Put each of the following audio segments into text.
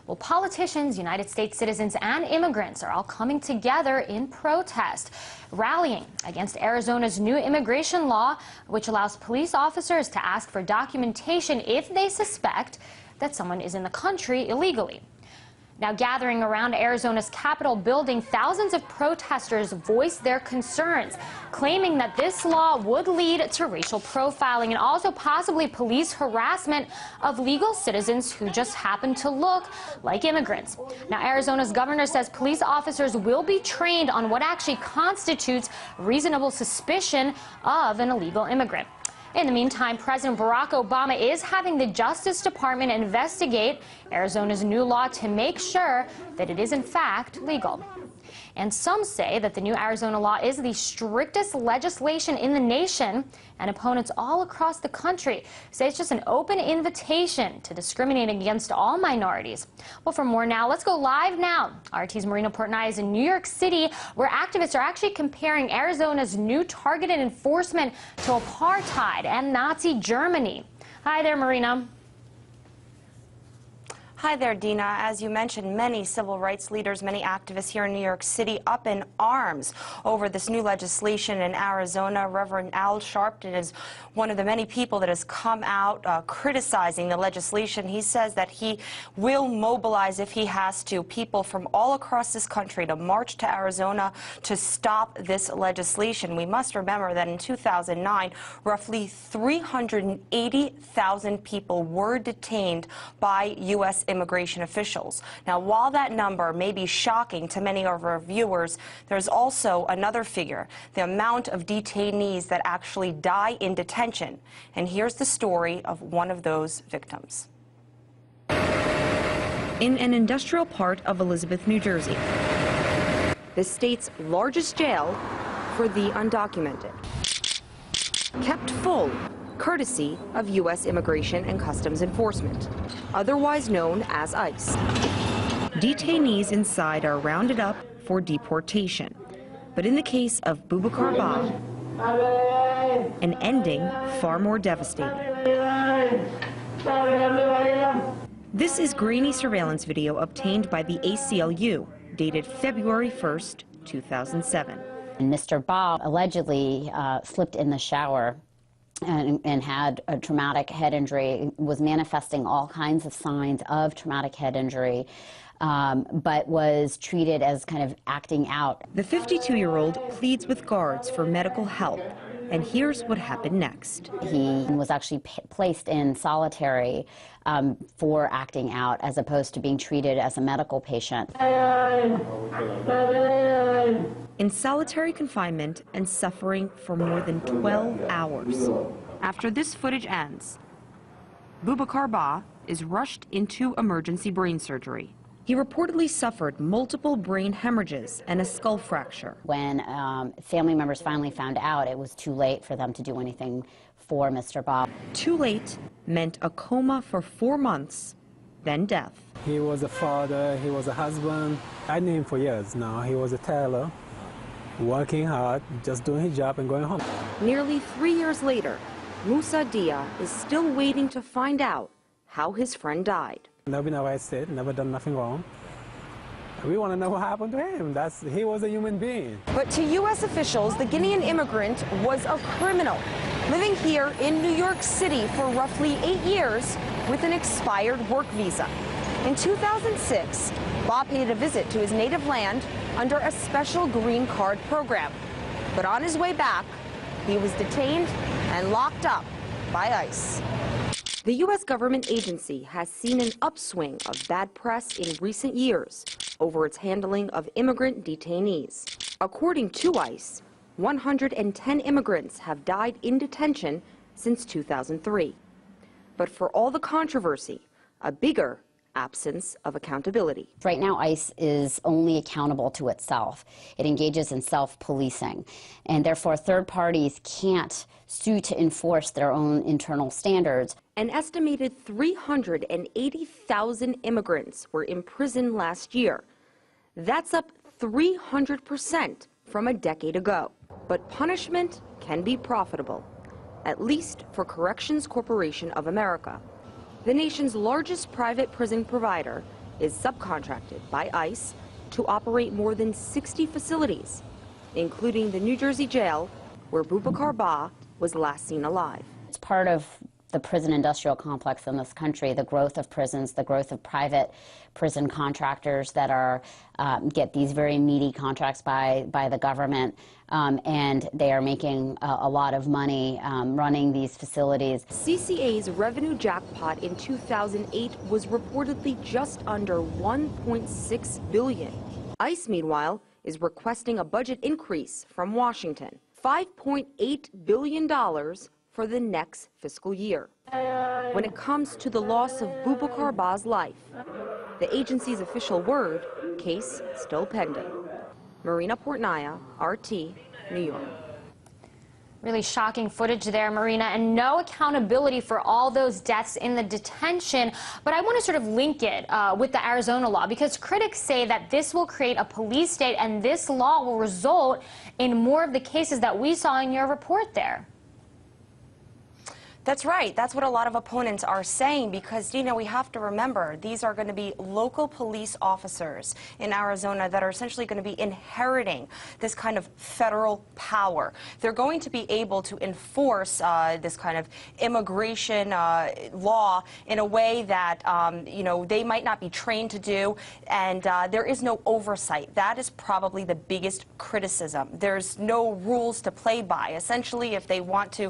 Well, politicians, United States citizens, and immigrants are all coming together in protest, rallying against Arizona's new immigration law, which allows police officers to ask for documentation if they suspect that someone is in the country illegally. Now, gathering around Arizona's Capitol building, thousands of protesters voiced their concerns, claiming that this law would lead to racial profiling and also possibly police harassment of legal citizens who just happen to look like immigrants. Now, Arizona's governor says police officers will be trained on what actually constitutes reasonable suspicion of an illegal immigrant. In the meantime, President Barack Obama is having the Justice Department investigate Arizona's new law to make sure that it is in fact legal. And some say that the new Arizona law is the strictest legislation in the nation, and opponents all across the country say it's just an open invitation to discriminate against all minorities. Well, for more now, let's go live now. RT's Marina Portnaya is in New York City, where activists are actually comparing Arizona's new targeted enforcement to apartheid and Nazi Germany. Hi there, Marina. Hi there, Dina. As you mentioned, many civil rights leaders, many activists here in New York City up in arms over this new legislation in Arizona. Reverend Al Sharpton is one of the many people that has come out criticizing the legislation. He says that he will mobilize, if he has to, people from all across this country to march to Arizona to stop this legislation. We must remember that in 2009, roughly 380,000 people were detained by U.S. immigration officials. Now, while that number may be shocking to many of our viewers, there's also another figure, the amount of detainees that actually die in detention. And here's the story of one of those victims. In an industrial part of Elizabeth, New Jersey, the state's largest jail for the undocumented, kept full courtesy of U.S. Immigration and Customs Enforcement, otherwise known as ICE. Detainees inside are rounded up for deportation. But in the case of Boubacar Ba, an ending far more devastating. This is grainy surveillance video obtained by the ACLU, dated February 1st, 2007. And Mr. Ba allegedly slipped in the shower and had a traumatic head injury, was manifesting all kinds of signs of traumatic head injury, but was treated as kind of acting out. The 52-year-old pleads with guards for medical help, and here's what happened next. He was actually placed in solitary for acting out, as opposed to being treated as a medical patient. In solitary confinement and suffering for more than 12 hours. After this footage ends, Boubacar Ba is rushed into emergency brain surgery. He reportedly suffered multiple brain hemorrhages and a skull fracture. When family members finally found out, it was too late for them to do anything for Mr. Ba. Too late meant a coma for 4 months, then death. He was a father, he was a husband. I knew him for years now. He was a tailor, working hard, just doing his job and going home. Nearly 3 years later, Musa Dia is still waiting to find out how his friend died. Never been arrested, never done nothing wrong. We want to know what happened to him. He was a human being. But to U.S. officials, the Guinean immigrant was a criminal, living here in New York City for roughly 8 years with an expired work visa. In 2006, Ba paid a visit to his native land under a special green card program. But on his way back, he was detained and locked up by ICE. The U.S. government agency has seen an upswing of bad press in recent years over its handling of immigrant detainees. According to ICE, 110 immigrants have died in detention since 2003. But for all the controversy, a bigger absence of accountability. Right now, ICE is only accountable to itself. It engages in self-policing, and therefore third parties can't sue to enforce their own internal standards. An estimated 380,000 immigrants were imprisoned last year. That's up 300% from a decade ago. But punishment can be profitable, at least for Corrections Corporation of America. The nation's largest private prison provider is subcontracted by ICE to operate more than 60 facilities, including the New Jersey jail where Boubacar Ba was last seen alive. It's part of the prison industrial complex in this country, the growth of prisons, the growth of private prison contractors that are get these very meaty contracts by the government, and they are making a lot of money running these facilities. CCA's revenue jackpot in 2008 was reportedly just under $1.6 billion. ICE, meanwhile, is requesting a budget increase from Washington, $5.8 billion for the next fiscal year. When it comes to the loss of Boubacar Ba's life, the agency's official word, case still pending. Marina, Portnaya, RT, New York. Really shocking footage there, Marina, and no accountability for all those deaths in the detention. But I want to sort of link it with the Arizona law, because critics say that this will create a police state and this law will result in more of the cases that we saw in your report there. That's right. That's what a lot of opponents are saying, because, Dina, we have to remember these are going to be local police officers in Arizona that are essentially going to be inheriting this kind of federal power. They're going to be able to enforce this kind of immigration law in a way that, they might not be trained to do, and there is no oversight. That is probably the biggest criticism. There's no rules to play by. Essentially, if they want to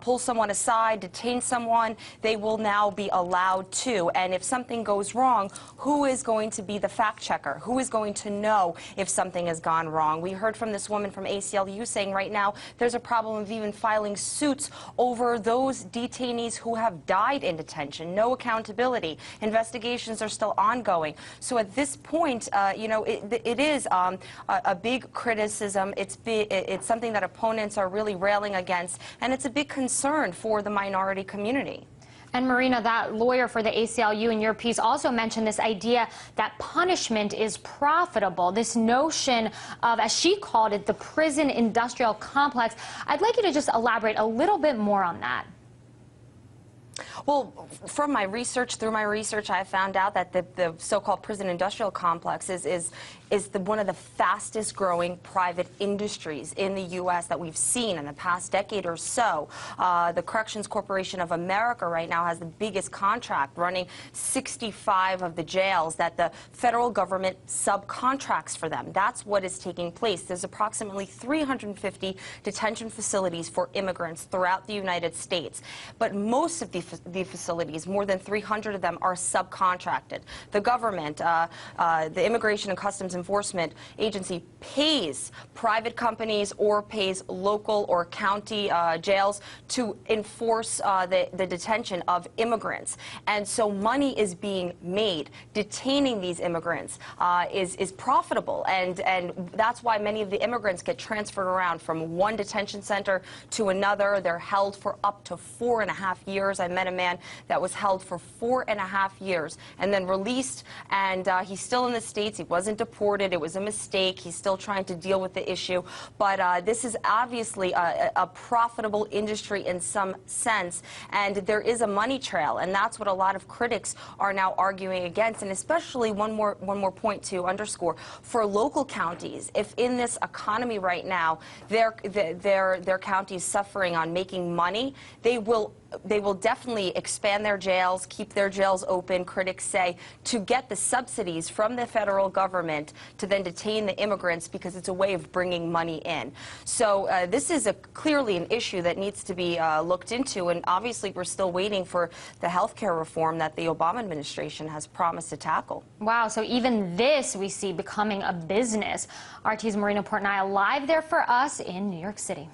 pull someone aside, detain someone, they will now be allowed to. And if something goes wrong, who is going to be the fact checker? Who is going to know if something has gone wrong? We heard from this woman from ACLU saying right now there's a problem of even filing suits over those detainees who have died in detention. No accountability. Investigations are still ongoing. So at this point, it is a big criticism. It's something that opponents are really railing against, and it's a big concern for the minority community. And Marina, that lawyer for the ACLU in your piece also mentioned this idea that punishment is profitable, this notion of, as she called it, the prison industrial complex. I'd like you to just elaborate a little bit more on that. Well, through my research, I found out that the so-called prison industrial complex is one of the fastest growing private industries in the U.S. that we've seen in the past decade or so. The Corrections Corporation of America right now has the biggest contract, running 65 of the jails that the federal government subcontracts for them. That's what is taking place. There's approximately 350 detention facilities for immigrants throughout the United States, but most of the facilities, more than 300 of them, are subcontracted. The government, the Immigration and Customs Enforcement Agency, pays private companies or pays local or county jails to enforce the detention of immigrants. And so money is being made. Detaining these immigrants is profitable, and that's why many of the immigrants get transferred around from one detention center to another. They're held for up to 4.5 years. I met a man that was held for 4.5 years and then released, and he's still in the States. He wasn't deported. It was a mistake. He's still trying to deal with the issue. But this is obviously a profitable industry in some sense, and there is a money trail, and that's what a lot of critics are now arguing against. And especially one more point to underscore, for local counties, if in this economy right now their county is suffering on making money, they will definitely expand their jails, keep their jails open, critics say, to get the subsidies from the federal government to then detain the immigrants, because it's a way of bringing money in. So this is clearly an issue that needs to be looked into, and obviously we're still waiting for the health care reform that the Obama administration has promised to tackle. Wow, so even this we see becoming a business. RT's Marina Portnaya live there for us in New York City.